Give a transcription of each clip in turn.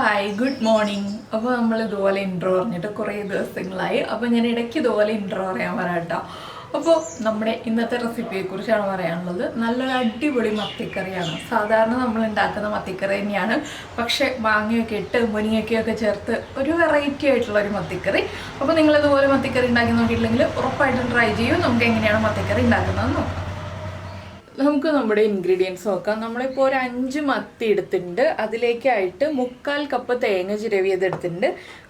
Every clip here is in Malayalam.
Hi good morning. അപ്പോൾ നമ്മൾ ഇതുപോലെ ഇൻട്രോ പറഞ്ഞിട്ട് കുറേ ദിവസങ്ങളായി. അപ്പോൾ ഞാൻ ഇടയ്ക്ക് ഇതുപോലെ ഇൻട്രോ പറയാൻ പറയാട്ടോ. അപ്പോൾ നമ്മുടെ ഇന്നത്തെ റെസിപ്പിയെക്കുറിച്ചാണ് പറയാനുള്ളത്. നല്ലൊരു അടിപൊളി മത്തിക്കറിയാണ്. സാധാരണ നമ്മൾ ഉണ്ടാക്കുന്ന മത്തിക്കറി തന്നെയാണ്, പക്ഷേ മാങ്ങയൊക്കെ ഇട്ട് മുരിങ്ങയ്ക്കൊക്കെ ചേർത്ത് ഒരു വെറൈറ്റി ആയിട്ടുള്ള ഒരു മത്തിക്കറി. അപ്പോൾ നിങ്ങളിതുപോലെ മത്തിക്കറി ഉണ്ടാക്കി നോക്കിയിട്ടില്ലെങ്കിൽ ഉറപ്പായിട്ടും ട്രൈ ചെയ്യും. നമുക്ക് എങ്ങനെയാണ് മത്തിക്കറി ഉണ്ടാക്കുന്നതെന്ന് നോക്കാം. നമുക്ക് നമ്മുടെ ഇൻഗ്രീഡിയൻസ് നോക്കാം. നമ്മളിപ്പോൾ ഒരു 5 മത്തി എടുത്തിട്ടുണ്ട്. അതിലേക്കായിട്ട് 1/4 കപ്പ് തേങ്ങ ചിരവിയത്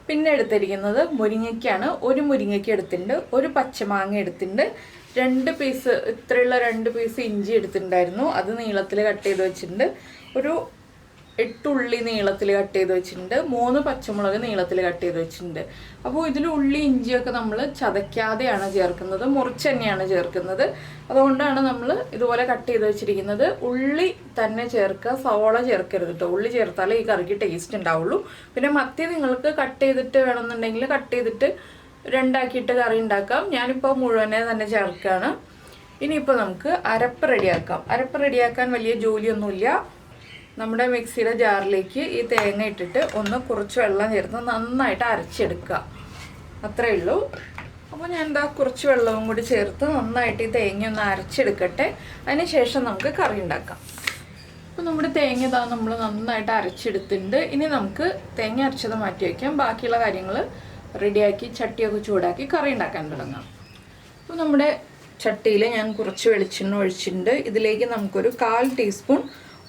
പിന്നെ എടുത്തിരിക്കുന്നത് മുരിങ്ങയ്ക്കാണ്. ഒരു മുരിങ്ങയ്ക്ക് എടുത്തിട്ടുണ്ട്. ഒരു പച്ചമാങ്ങ എടുത്തിട്ടുണ്ട്. 2 പീസ് ഇത്രയുള്ള 2 പീസ് ഇഞ്ചി എടുത്തിട്ടുണ്ടായിരുന്നു. അത് നീളത്തിൽ കട്ട് ചെയ്ത് വെച്ചിട്ടുണ്ട്. ഒരു 8 ഉള്ളി നീളത്തിൽ കട്ട് ചെയ്ത് വെച്ചിട്ടുണ്ട്. 3 പച്ചമുളക് നീളത്തിൽ കട്ട് ചെയ്ത് വെച്ചിട്ടുണ്ട്. അപ്പോൾ ഇതിൽ ഉള്ളി ഇഞ്ചിയൊക്കെ നമ്മൾ ചതയ്ക്കാതെയാണ് ചേർക്കുന്നത്, മുറിച്ച് തന്നെയാണ് ചേർക്കുന്നത്. അതുകൊണ്ടാണ് നമ്മൾ ഇതുപോലെ കട്ട് ചെയ്ത് വെച്ചിരിക്കുന്നത്. ഉള്ളി തന്നെ ചേർക്കുക, സവോള ചേർക്കരുത് കേട്ടോ. ഉള്ളി ചേർത്താലേ ഈ കറിക്ക് ടേസ്റ്റ് ഉണ്ടാവുള്ളൂ. പിന്നെ മത്തി നിങ്ങൾക്ക് കട്ട് ചെയ്തിട്ട് വേണമെന്നുണ്ടെങ്കിൽ കട്ട് ചെയ്തിട്ട് 2 ആക്കിയിട്ട് കറി ഉണ്ടാക്കാം. ഞാനിപ്പോൾ മുഴുവനെ തന്നെ ചേർക്കുകയാണ്. ഇനിയിപ്പോൾ നമുക്ക് അരപ്പ് റെഡിയാക്കാം. അരപ്പ് റെഡിയാക്കാൻ വലിയ ജോലിയൊന്നുമില്ല. നമ്മുടെ മിക്സിയുടെ ജാറിലേക്ക് ഈ തേങ്ങ ഇട്ടിട്ട് കുറച്ച് വെള്ളം ചേർത്ത് നന്നായിട്ട് അരച്ചെടുക്കുക, അത്രയേ ഉള്ളൂ. അപ്പോൾ ഞാൻ കുറച്ച് വെള്ളവും കൂടി ചേർത്ത് നന്നായിട്ട് ഈ തേങ്ങ ഒന്ന് അരച്ചെടുക്കട്ടെ. അതിന് ശേഷം നമുക്ക് കറി ഉണ്ടാക്കാം. അപ്പോൾ നമ്മുടെ തേങ്ങ നമ്മൾ നന്നായിട്ട് അരച്ചെടുത്തിട്ടുണ്ട്. ഇനി നമുക്ക് തേങ്ങ അരച്ചത് മാറ്റി വയ്ക്കാം. ബാക്കിയുള്ള കാര്യങ്ങൾ റെഡിയാക്കി ചട്ടിയൊക്കെ ചൂടാക്കി കറി ഉണ്ടാക്കാൻ തുടങ്ങാം. അപ്പോൾ നമ്മുടെ ചട്ടിയിൽ ഞാൻ കുറച്ച് വെളിച്ചെണ്ണ ഒഴിച്ചിട്ടുണ്ട്. ഇതിലേക്ക് നമുക്കൊരു 1/4 ടീസ്പൂൺ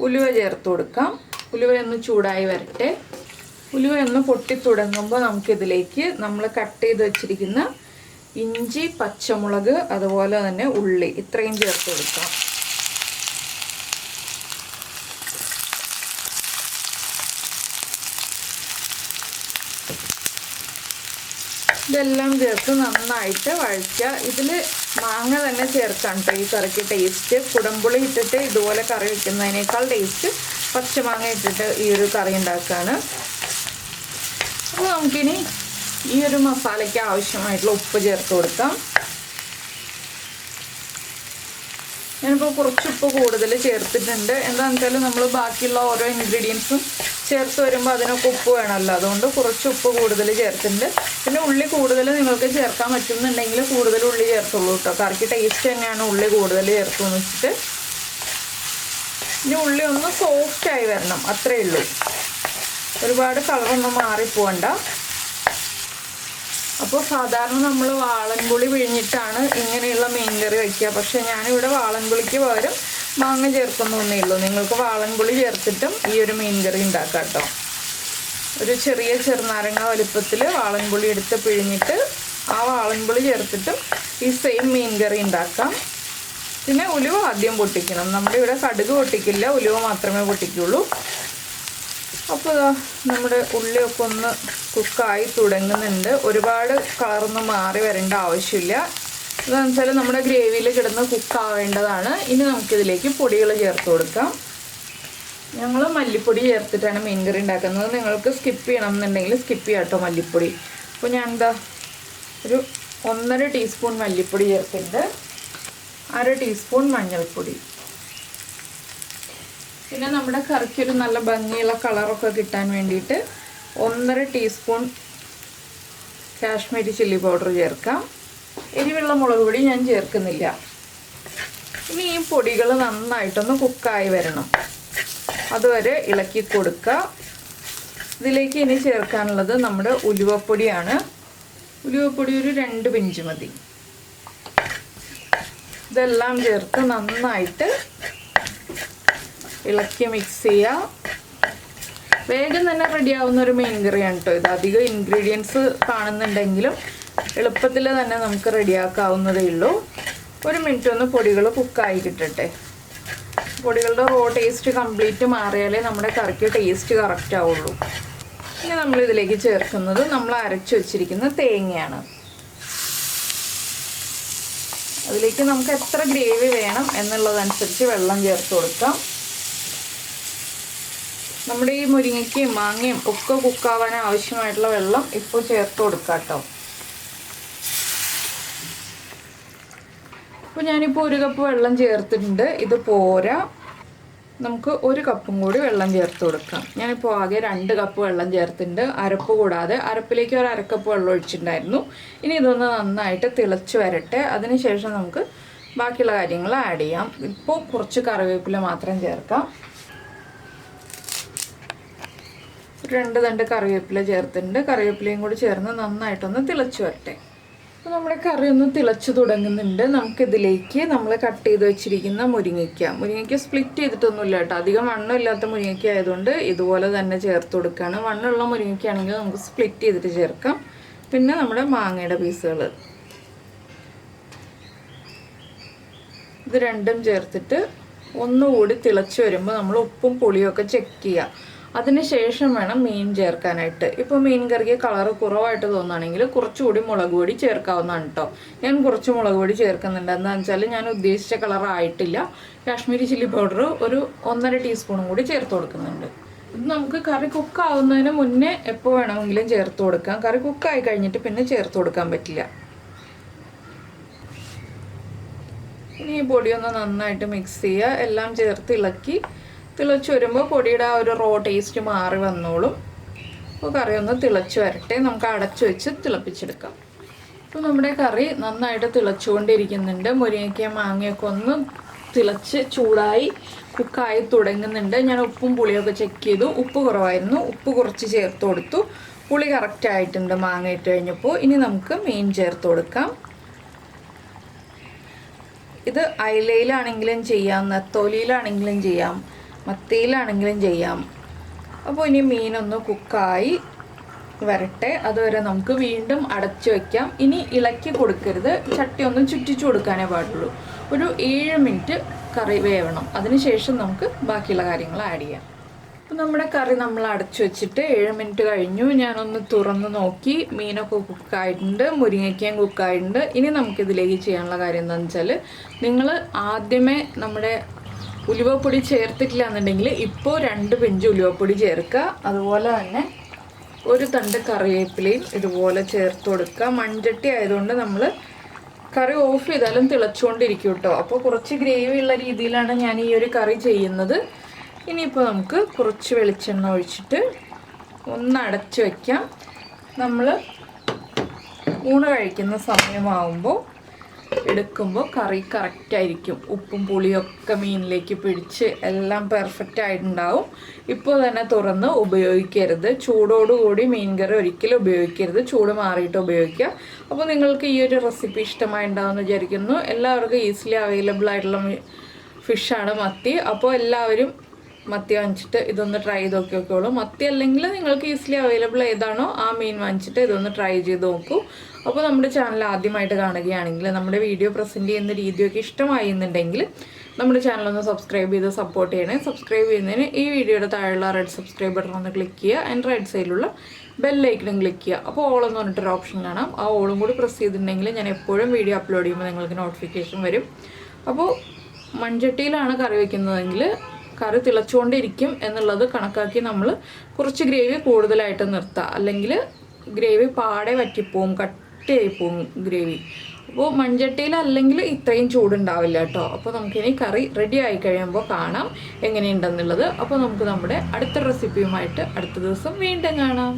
ഉലുവ ചേർത്ത് കൊടുക്കാം. ഉലുവ ഒന്ന് ചൂടായി വരട്ടെ. ഉലുവ ഒന്ന് പൊട്ടി തുടങ്ങുമ്പോൾ നമുക്കിതിലേക്ക് നമ്മൾ കട്ട് ചെയ്ത് വെച്ചിരിക്കുന്ന ഇഞ്ചി, പച്ചമുളക്, അതുപോലെ തന്നെ ഉള്ളി ഇത്രയും ചേർത്ത് കൊടുക്കാം. ഇതെല്ലാം ചേർത്ത് നന്നായിട്ട് വഴറ്റുക. ഇതിൽ മാങ്ങ തന്നെ ചേർക്കാം കേട്ടോ ഈ കറിക്ക് ടേസ്റ്റ്. കുടംപുളി ഇട്ടിട്ട് ഇതുപോലെ കറി വയ്ക്കുന്നതിനേക്കാൾ ടേസ്റ്റ് പച്ചമാങ്ങ ഇട്ടിട്ട് ഈ ഒരു കറി ഉണ്ടാക്കുകയാണ്. അപ്പോൾ നമുക്കിനി ഈ ഒരു മസാലയ്ക്ക് ആവശ്യമായിട്ടുള്ള ഉപ്പ് ചേർത്ത് കൊടുക്കാം. ഞാനിപ്പോൾ കുറച്ച് ഉപ്പ് കൂടുതൽ ചേർത്തിട്ടുണ്ട്. എന്താണെന്ന് വെച്ചാൽ നമ്മൾ ബാക്കിയുള്ള ഓരോ ഇൻഗ്രീഡിയൻസും ചേർത്ത് വരുമ്പോൾ അതിനൊക്കെ ഉപ്പ് വേണമല്ലോ, അതുകൊണ്ട് കുറച്ച് ഉപ്പ് കൂടുതൽ ചേർത്തിട്ടുണ്ട്. പിന്നെ ഉള്ളി കൂടുതൽ നിങ്ങൾക്ക് ചേർക്കാൻ പറ്റുന്നുണ്ടെങ്കിൽ കൂടുതൽ ഉള്ളി ചേർത്തുള്ളൂ കേട്ടോ. കറിക്ക് ടേസ്റ്റ് തന്നെയാണ് ഉള്ളി കൂടുതൽ ചേർത്തെന്ന് വെച്ചിട്ട്. ഇനി ഉള്ളി ഒന്ന് സോഫ്റ്റായി വരണം, അത്രയേ ഉള്ളൂ. ഒരുപാട് കളറൊന്നും മാറിപ്പോകണ്ട. അപ്പോൾ സാധാരണ നമ്മൾ വാളൻപുളി പിഴിഞ്ഞിട്ടാണ് ഇങ്ങനെയുള്ള മീൻ കറി വയ്ക്കുക. പക്ഷേ ഞാനിവിടെ വാളൻപുളിക്ക് പകരം മാങ്ങ ചേർക്കുന്നൊന്നേ ഉള്ളൂ. നിങ്ങൾക്ക് വാളൻപുളി ചേർത്തിട്ടും ഈ ഒരു മീൻ കറി ഉണ്ടാക്കാം കേട്ടോ. ഒരു ചെറിയ ചെറുനാരങ്ങ വലുപ്പത്തിൽ വാളൻപുളി എടുത്ത് പിഴിഞ്ഞിട്ട് ആ വാളൻപുളി ചേർത്തിട്ടും ഈ സെയിം മീൻ കറി ഉണ്ടാക്കാം. പിന്നെ ഉലുവ ആദ്യം പൊട്ടിക്കണം. നമ്മുടെ ഇവിടെ കടുക് പൊട്ടിക്കില്ല, ഉലുവ മാത്രമേ പൊട്ടിക്കുള്ളൂ. അപ്പോൾ നമ്മുടെ ഉള്ളിയൊക്കെ ഒന്ന് കുക്കായി തുടങ്ങുന്നുണ്ട്. ഒരുപാട് കളറൊന്നും മാറി വരേണ്ട ആവശ്യമില്ല. എന്താണെന്ന് വെച്ചാൽ നമ്മുടെ ഗ്രേവിയിൽ കിടന്ന് കുക്കാവേണ്ടതാണ്. ഇനി നമുക്കിതിലേക്ക് പൊടികൾ ചേർത്ത് കൊടുക്കാം. ഞങ്ങൾ മല്ലിപ്പൊടി ചേർത്തിട്ടാണ് മീൻ കറി ഉണ്ടാക്കുന്നത്. നിങ്ങൾക്ക് സ്കിപ്പ് ചെയ്യണം എന്നുണ്ടെങ്കിൽ സ്കിപ്പ് ചെയ്യാം കേട്ടോ മല്ലിപ്പൊടി. അപ്പോൾ ഞാൻ ഒരു 1.5 ടീസ്പൂൺ മല്ലിപ്പൊടി ചേർത്തിട്ടുണ്ട്. 1/2 ടീസ്പൂൺ മഞ്ഞൾപ്പൊടി. പിന്നെ നമ്മുടെ കറിക്കൊരു നല്ല ഭംഗിയുള്ള കളറൊക്കെ കിട്ടാൻ വേണ്ടിയിട്ട് 1.5 ടീസ്പൂൺ കാശ്മീരി ചില്ലി പൗഡർ ചേർക്കാം. എരിവുള്ള മുളക് പൊടി ഞാൻ ചേർക്കുന്നില്ല. ഇനി ഈ പൊടികൾ നന്നായിട്ടൊന്ന് കുക്കായി വരണം, അതുവരെ ഇളക്കി കൊടുക്കുക. ഇതിലേക്ക് ഇനി ചേർക്കാനുള്ളത് നമ്മുടെ ഉലുവപ്പൊടിയാണ്. ഉലുവപ്പൊടി ഒരു 2 പിഞ്ച് മതി. ഇതെല്ലാം ചേർത്ത് നന്നായിട്ട് ഇളക്കി മിക്സ് ചെയ്യുക. വേഗം തന്നെ റെഡിയാവുന്ന ഒരു മീൻ കറിയാണ് കേട്ടോ ഇത്. അധികം ഇൻഗ്രീഡിയൻസ് കാണുന്നുണ്ടെങ്കിലും എളുപ്പത്തിൽ തന്നെ നമുക്ക് റെഡിയാക്കാവുന്നതേ ഉള്ളൂ. 1 മിനിറ്റ് ഒന്ന് പൊടികൾ കുക്കായി കിട്ടട്ടെ. പൊടികളുടെ റോ ടേസ്റ്റ് കംപ്ലീറ്റ് മാറിയാലേ നമ്മുടെ കറിക്ക് ടേസ്റ്റ് കറക്റ്റ് ആവുള്ളൂ. ഇനി നമ്മളിതിലേക്ക് ചേർക്കുന്നത് നമ്മൾ അരച്ച് വെച്ചിരിക്കുന്ന തേങ്ങയാണ്. അതിലേക്ക് നമുക്ക് എത്ര ഗ്രേവി വേണം എന്നുള്ളതനുസരിച്ച് വെള്ളം ചേർത്ത് കൊടുക്കാം. നമ്മുടെ ഈ മുരിങ്ങയ്ക്കയും മാങ്ങയും ഒക്കെ കുക്കാവാൻ ആവശ്യമായിട്ടുള്ള വെള്ളം ഇപ്പോൾ ചേർത്ത് കൊടുക്കാം കേട്ടോ. അപ്പോൾ ഞാനിപ്പോൾ 1 കപ്പ് വെള്ളം ചേർത്തിട്ടുണ്ട്. ഇത് പോരാ. നമുക്ക് 1 കപ്പും കൂടി വെള്ളം ചേർത്ത് കൊടുക്കാം. ഞാനിപ്പോൾ ആകെ 2 കപ്പ് വെള്ളം ചേർത്തിട്ടുണ്ട്, അരപ്പ് കൂടാതെ. അരപ്പിലേക്ക് 1/2 കപ്പ് വെള്ളം ഒഴിച്ചിട്ടുണ്ടായിരുന്നു. ഇനി ഇതൊന്ന് നന്നായിട്ട് തിളച്ച് വരട്ടെ. അതിനുശേഷം നമുക്ക് ബാക്കിയുള്ള കാര്യങ്ങൾ ആഡ് ചെയ്യാം. ഇപ്പോൾ കുറച്ച് കറിവേപ്പില മാത്രം ചേർക്കാം. 2 തണ്ട് കറിവേപ്പില ചേർത്തിട്ടുണ്ട്. കറിവേപ്പിലയും കൂടി ചേർന്ന് നന്നായിട്ടൊന്ന് തിളച്ച് വരട്ടെ. അപ്പോൾ നമ്മുടെ കറി ഒന്ന് തിളച്ച് തുടങ്ങുന്നുണ്ട്. നമുക്കിതിലേക്ക് നമ്മൾ കട്ട് ചെയ്ത് വെച്ചിരിക്കുന്ന മുരിങ്ങയ്ക്ക സ്പ്ലിറ്റ് ചെയ്തിട്ടൊന്നുമില്ല കേട്ടോ. അധികം വണ്ണമില്ലാത്ത മുരിങ്ങയ്ക്ക ആയതുകൊണ്ട് ഇതുപോലെ തന്നെ ചേർത്ത് കൊടുക്കുകയാണ്. വണ്ണമുള്ള മുരിങ്ങയ്ക്കാണെങ്കിൽ നമുക്ക് സ്പ്ലിറ്റ് ചെയ്തിട്ട് ചേർക്കാം. പിന്നെ നമ്മുടെ മാങ്ങയുടെ പീസുകൾ ഇത് രണ്ടും ചേർത്തിട്ട് ഒന്നുകൂടി തിളച്ച് വരുമ്പോൾ നമ്മൾ ഉപ്പും പുളിയൊക്കെ ചെക്ക് ചെയ്യുക. അതിനുശേഷം വേണം മീൻ ചേർക്കാനായിട്ട്. ഇപ്പോൾ മീൻ കറിക്ക് കളറ് കുറവായിട്ട് തോന്നുകയാണെങ്കിൽ കുറച്ചുകൂടി മുളക് പൊടി ചേർക്കാവുന്നതാണ് കേട്ടോ. ഞാൻ കുറച്ച് മുളക് പൊടി ചേർക്കുന്നുണ്ട്. എന്താണെന്ന് വെച്ചാൽ ഞാൻ ഉദ്ദേശിച്ച കളറായിട്ടില്ല. കാശ്മീരി ചില്ലി പൗഡർ ഒരു 1.5 ടീസ്പൂണും കൂടി ചേർത്ത് കൊടുക്കുന്നുണ്ട്. ഇത് നമുക്ക് കറി കുക്കാവുന്നതിന് മുന്നേ എപ്പോൾ വേണമെങ്കിലും ചേർത്ത് കൊടുക്കാം. കറി കുക്കായി കഴിഞ്ഞിട്ട് പിന്നെ ചേർത്ത് കൊടുക്കാൻ പറ്റില്ല. ഇനി ഈ പൊടിയൊന്ന് നന്നായിട്ട് മിക്സ് ചെയ്യുക. എല്ലാം ചേർത്ത് ഇളക്കി തിളച്ച് വരുമ്പോൾ പൊടിയുടെ ആ ഒരു റോ ടേസ്റ്റ് മാറി വന്നോളും. അപ്പോൾ കറി ഒന്ന് തിളച്ച് വരട്ടെ. നമുക്ക് അടച്ചു വെച്ച് തിളപ്പിച്ചെടുക്കാം. അപ്പോൾ നമ്മുടെ കറി നന്നായിട്ട് തിളച്ചുകൊണ്ടിരിക്കുന്നുണ്ട്. മുരിങ്ങയ്ക്കയും മാങ്ങയൊക്കെ ഒന്ന് തിളച്ച് ചൂടായി കുക്കായി തുടങ്ങുന്നുണ്ട്. ഞാൻ ഉപ്പും പുളിയൊക്കെ ചെക്ക് ചെയ്തു. ഉപ്പ് കുറവായിരുന്നു, ഉപ്പ് കുറച്ച് ചേർത്ത് കൊടുത്തു. പുളി കറക്റ്റ് ആയിട്ടുണ്ട് മാങ്ങ ഇട്ട് കഴിഞ്ഞപ്പോൾ. ഇനി നമുക്ക് മീൻ ചേർത്ത് കൊടുക്കാം. ഇത് അയലയിലാണെങ്കിലും ചെയ്യാം, നെത്തോലിയിലാണെങ്കിലും ചെയ്യാം, മത്തിയിലാണെങ്കിലും ചെയ്യാം. അപ്പോൾ ഇനി മീനൊന്ന് കുക്കായി വരട്ടെ. അതുവരെ നമുക്ക് വീണ്ടും അടച്ചു വയ്ക്കാം. ഇനി ഇളക്കി കൊടുക്കരുത്, ചട്ടി ഒന്ന് ചുറ്റിച്ചു കൊടുക്കാനേ പാടുള്ളൂ. ഒരു 7 മിനിറ്റ് കറി വേവണം. അതിനുശേഷം നമുക്ക് ബാക്കിയുള്ള കാര്യങ്ങൾ ആഡ് ചെയ്യാം. അപ്പോൾ നമ്മുടെ കറി നമ്മൾ അടച്ചു വെച്ചിട്ട് 7 മിനിറ്റ് കഴിഞ്ഞു. ഞാനൊന്ന് തുറന്ന് നോക്കി. മീനൊക്കെ കുക്കായിട്ടുണ്ട്, മുരിങ്ങയ്ക്കയും കുക്കായിട്ടുണ്ട്. ഇനി നമുക്കിതിലേക്ക് ചെയ്യാനുള്ള കാര്യം എന്താണെന്ന് വെച്ചാൽ, നിങ്ങൾ ആദ്യമേ നമ്മുടെ ഉലുവപ്പൊടി ചേർത്തിട്ടില്ല എന്നുണ്ടെങ്കിൽ ഇപ്പോൾ 2 പിഞ്ച് ഉലുവപ്പൊടി ചേർക്കുക. അതുപോലെ തന്നെ 1 തണ്ട് കറിവേപ്പിലയും ഇതുപോലെ ചേർത്ത് കൊടുക്കുക. മൺചട്ടി ആയതുകൊണ്ട് നമ്മൾ കറി ഓഫ് ചെയ്താലും തിളച്ചുകൊണ്ടിരിക്കും കേട്ടോ. അപ്പോൾ കുറച്ച് ഗ്രേവി ഉള്ള രീതിയിലാണ് ഞാൻ ഈ ഒരു കറി ചെയ്യുന്നത്. ഇനിയിപ്പോൾ നമുക്ക് കുറച്ച് വെളിച്ചെണ്ണ ഒഴിച്ചിട്ട് ഒന്ന് അടച്ചു വയ്ക്കാം. നമ്മൾ ഊണ് കഴിക്കുന്ന സമയമാകുമ്പോൾ എടുക്കുമ്പോൾ കറി കറക്റ്റായിരിക്കും. ഉപ്പും പുളിയൊക്കെ മീനിലേക്ക് പിടിച്ച് എല്ലാം പെർഫെക്റ്റ് ആയിട്ടുണ്ടാവും. ഇപ്പോൾ തന്നെ തുറന്ന് ഉപയോഗിക്കരുത്. ചൂടോടുകൂടി മീൻ കറി ഒരിക്കലും ഉപയോഗിക്കരുത്. ചൂട് മാറിയിട്ട് ഉപയോഗിക്കുക. അപ്പോൾ നിങ്ങൾക്ക് ഈ ഒരു റെസിപ്പി ഇഷ്ടമായിട്ടുണ്ടാവുമെന്ന് വിചാരിക്കുന്നു. എല്ലാവർക്കും ഈസിലി അവൈലബിൾ ആയിട്ടുള്ള ഫിഷാണ് മത്തി. അപ്പോൾ എല്ലാവരും മത്തി വാങ്ങിച്ചിട്ട് ഇതൊന്ന് ട്രൈ ചെയ്ത് നോക്കിയോളൂ. മത്തി അല്ലെങ്കിൽ നിങ്ങൾക്ക് ഈസിലി അവൈലബിൾ ഏതാണോ ആ മീൻ വാങ്ങിച്ചിട്ട് ഇതൊന്ന് ട്രൈ ചെയ്ത് നോക്കൂ. അപ്പോൾ നമ്മുടെ ചാനൽ ആദ്യമായിട്ട് കാണുകയാണെങ്കിൽ നമ്മുടെ വീഡിയോ പ്രസൻറ്റ് ചെയ്യുന്ന രീതിയൊക്കെ ഇഷ്ടമായി എന്നുണ്ടെങ്കിൽ നമ്മുടെ ചാനലൊന്ന് സബ്സ്ക്രൈബ് ചെയ്ത് സപ്പോർട്ട് ചെയ്യണേ. സബ്സ്ക്രൈബ് ചെയ്യുന്നതിന് ഈ വീഡിയോയുടെ താഴെയുള്ള റെഡ് സബ്സ്ക്രൈബ് ബട്ടൺ ഒന്ന് ക്ലിക്ക് ചെയ്യുക. ആൻഡ് റൈറ്റ് സൈഡിലുള്ള ബെല്ലൈക്കണും ക്ലിക്ക് ചെയ്യുക. അപ്പോൾ ഓൾ എന്ന് പറഞ്ഞിട്ടൊരു ഓപ്ഷൻ കാണാം. ആ ഓളും കൂടി പ്രസ് ചെയ്തിട്ടുണ്ടെങ്കിൽ ഞാൻ എപ്പോഴും വീഡിയോ അപ്ലോഡ് ചെയ്യുമ്പോൾ നിങ്ങൾക്ക് നോട്ടിഫിക്കേഷൻ വരും. അപ്പോൾ മൺചട്ടിയിലാണ് കറി വയ്ക്കുന്നതെങ്കിൽ കറി തിളച്ചുകൊണ്ടിരിക്കും എന്നുള്ളത് കണക്കാക്കി നമ്മൾ കുറച്ച് ഗ്രേവി കൂടുതലായിട്ട് നിർത്തുക. അല്ലെങ്കിൽ ഗ്രേവി പാടെ വറ്റിപ്പോവും, കട്ടിയായി പോവും ഗ്രേവി. അപ്പോൾ മൺചട്ടിയിലല്ലെങ്കിൽ ഇത്രയും ചൂടുണ്ടാവില്ല കേട്ടോ. അപ്പോൾ നമുക്കിനി കറി റെഡി ആയി കഴിയുമ്പോൾ കാണാം എങ്ങനെയുണ്ടെന്നുള്ളത്. അപ്പോൾ നമുക്ക് നമ്മുടെ അടുത്ത റെസിപ്പിയുമായിട്ട് അടുത്ത ദിവസം വീണ്ടും കാണാം.